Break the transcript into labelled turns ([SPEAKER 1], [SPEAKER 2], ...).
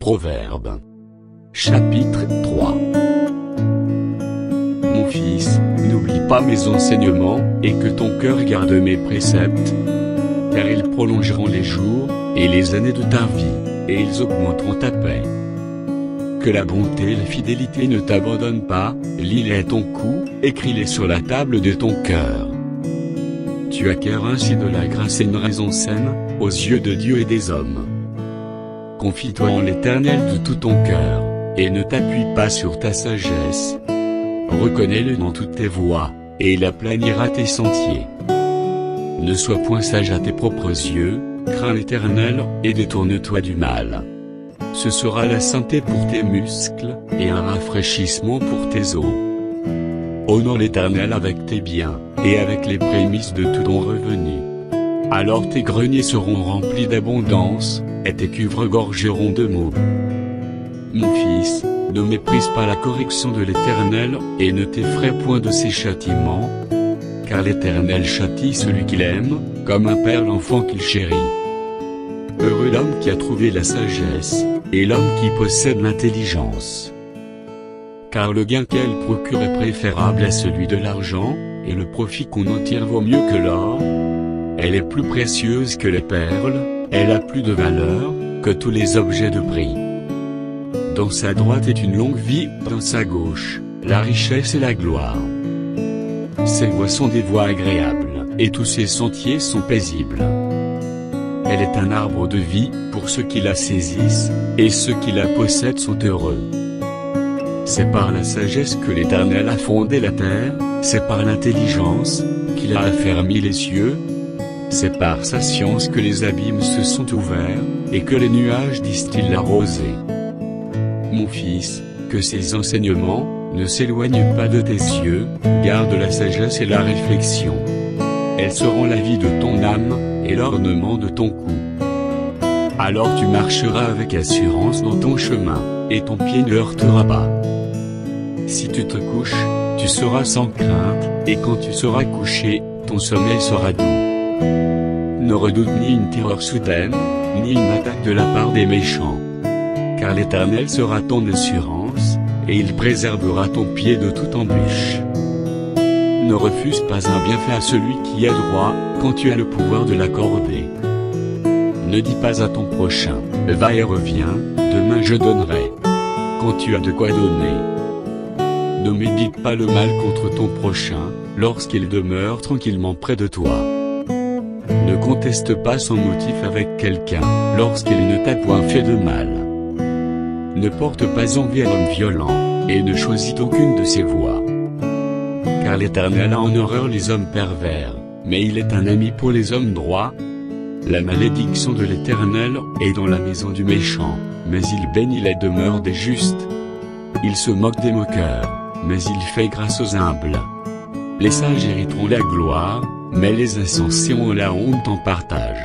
[SPEAKER 1] Proverbes. Chapitre 3. Mon fils, n'oublie pas mes enseignements, et que ton cœur garde mes préceptes, car ils prolongeront les jours, et les années de ta vie, et ils augmenteront ta paix. Que la bonté et la fidélité ne t'abandonnent pas, lis-les à ton cou, écris-les sur la table de ton cœur. Tu acquiers ainsi de la grâce et une raison saine, aux yeux de Dieu et des hommes. Confie-toi en l'Éternel de tout ton cœur, et ne t'appuie pas sur ta sagesse. Reconnais-le dans toutes tes voies, et il aplanira tes sentiers. Ne sois point sage à tes propres yeux, crains l'Éternel, et détourne-toi du mal. Ce sera la santé pour tes muscles, et un rafraîchissement pour tes os. Honore l'Éternel avec tes biens, et avec les prémices de tout ton revenu. Alors tes greniers seront remplis d'abondance, et tes cuves regorgeront de mots. Mon fils, ne méprise pas la correction de l'Éternel, et ne t'effraie point de ses châtiments, car l'Éternel châtie celui qu'il aime, comme un père l'enfant qu'il chérit. Heureux l'homme qui a trouvé la sagesse, et l'homme qui possède l'intelligence. Car le gain qu'elle procure est préférable à celui de l'argent, et le profit qu'on en tire vaut mieux que l'or. Elle est plus précieuse que les perles, elle a plus de valeur que tous les objets de prix. Dans sa droite est une longue vie, dans sa gauche, la richesse et la gloire. Ses voies sont des voies agréables, et tous ses sentiers sont paisibles. Elle est un arbre de vie, pour ceux qui la saisissent, et ceux qui la possèdent sont heureux. C'est par la sagesse que l'Éternel a fondé la terre, c'est par l'intelligence qu'il a affermi les cieux. C'est par sa science que les abîmes se sont ouverts, et que les nuages distillent la rosée. Mon fils, que ces enseignements ne s'éloignent pas de tes yeux, garde la sagesse et la réflexion. Elles seront la vie de ton âme, et l'ornement de ton cou. Alors tu marcheras avec assurance dans ton chemin, et ton pied ne heurtera pas. Si tu te couches, tu seras sans crainte, et quand tu seras couché, ton sommeil sera doux. Ne redoute ni une terreur soudaine, ni une attaque de la part des méchants. Car l'Éternel sera ton assurance, et il préservera ton pied de toute embûche. Ne refuse pas un bienfait à celui qui est droit, quand tu as le pouvoir de l'accorder. Ne dis pas à ton prochain, va et reviens, demain je donnerai. Quand tu as de quoi donner. Ne médite pas le mal contre ton prochain, lorsqu'il demeure tranquillement près de toi. Ne conteste pas sans motif avec quelqu'un, lorsqu'il ne t'a point fait de mal. Ne porte pas envie à l'homme violent, et ne choisis aucune de ses voies. Car l'Éternel a en horreur les hommes pervers, mais il est un ami pour les hommes droits. La malédiction de l'Éternel est dans la maison du méchant, mais il bénit les demeures des justes. Il se moque des moqueurs, mais il fait grâce aux humbles. Les sages hériteront la gloire, mais les insensés ont la honte en partage.